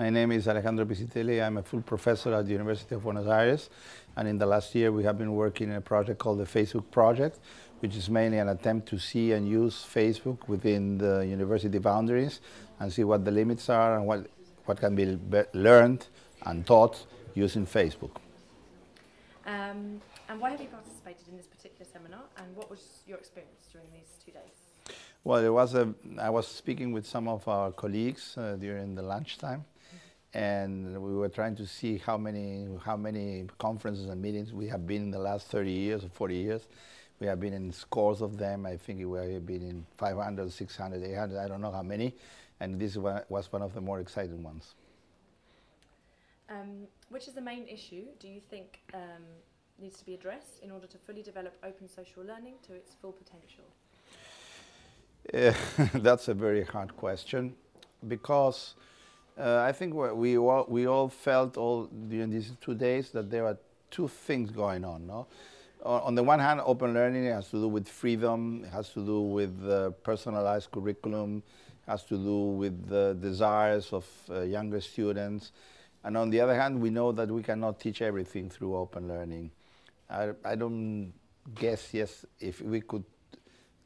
My name is Alejandro Piscitelli. I'm a full professor at the University of Buenos Aires. And in the last year, we have been working in a project called the Facebook Project, which is mainly an attempt to see and use Facebook within the university boundaries and see what the limits are and what can be learned and taught using Facebook. And why have you participated in this particular seminar, and what was your experience during these 2 days? Well, I was speaking with some of our colleagues during the lunchtime, and we were trying to see how many conferences and meetings we have been in the last 30 years or 40 years. We have been in scores of them. I think we have been in 500, 600, 800, I don't know how many, and this was one of the more exciting ones. Which is the main issue do you think needs to be addressed in order to fully develop open social learning to its full potential? That's a very hard question, because I think we all felt during these 2 days that there are two things going on. No? On the one hand, open learning has to do with freedom, it has to do with personalized curriculum, has to do with the desires of younger students. And on the other hand, we know that we cannot teach everything through open learning. I don't guess, yes, if we could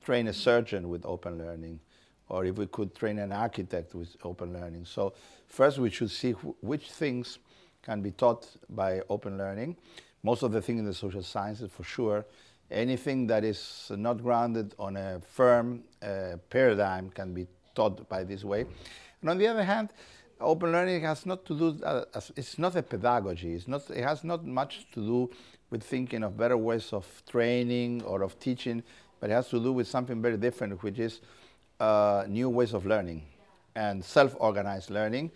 train a surgeon with open learning, or if we could train an architect with open learning. So first we should see which things can be taught by open learning. Most of the things in the social sciences, for sure. Anything that is not grounded on a firm paradigm can be taught by this way. And on the other hand, open learning has not to do, it's not a pedagogy, it has not much to do with thinking of better ways of training or of teaching, but it has to do with something very different, which is new ways of learning and self-organized learning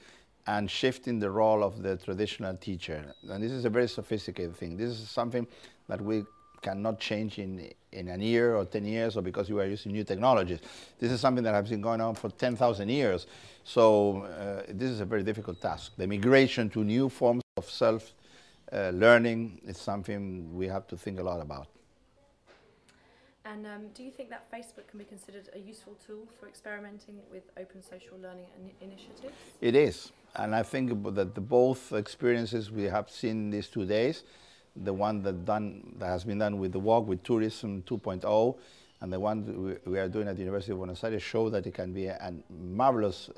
and shifting the role of the traditional teacher. And this is a very sophisticated thing. This is something that we cannot change in a year or 10 years or because you are using new technologies. This is something that has been going on for 10,000 years. So this is a very difficult task. The migration to new forms of self-learning is something we have to think a lot about. And do you think that Facebook can be considered a useful tool for experimenting with open social learning initiatives? It is. And I think that both experiences we have seen these 2 days, the one that has been done with the walk with Tourism 2.0, and the one we are doing at the University of Buenos Aires show that it can be a marvelous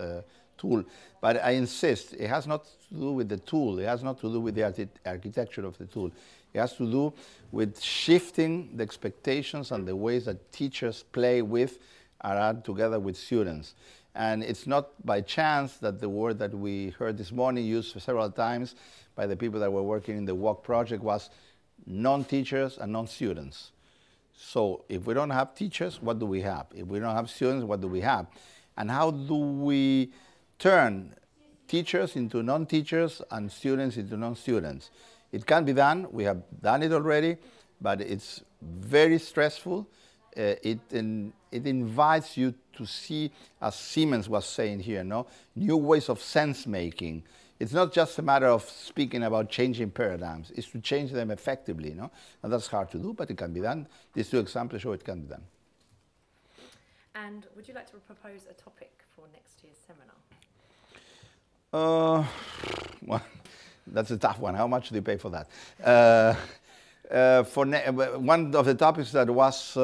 tool. But I insist, it has not to do with the tool, it has not to do with the architecture of the tool. It has to do with shifting the expectations and the ways that teachers play with and are together with students. And it's not by chance that the word that we heard this morning used several times by the people that were working in the WALK project was non-teachers and non-students. So if we don't have teachers, what do we have? If we don't have students, what do we have? And how do we turn teachers into non-teachers and students into non-students? It can be done. We have done it already, but it's very stressful. It invites you to see, as Siemens was saying here, new ways of sense-making. It's not just a matter of speaking about changing paradigms. It's to change them effectively. And that's hard to do, but it can be done. These two examples show it can be done. And would you like to propose a topic for next year's seminar? Well, that's a tough one. How much do you pay for that? One of the topics that was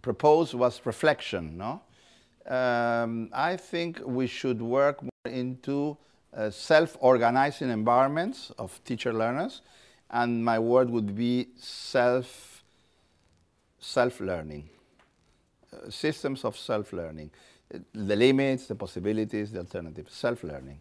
proposed was reflection. I think we should work more into self-organizing environments of teacher-learners, and my word would be self-learning, systems of self-learning, the limits, the possibilities, the alternatives, self-learning.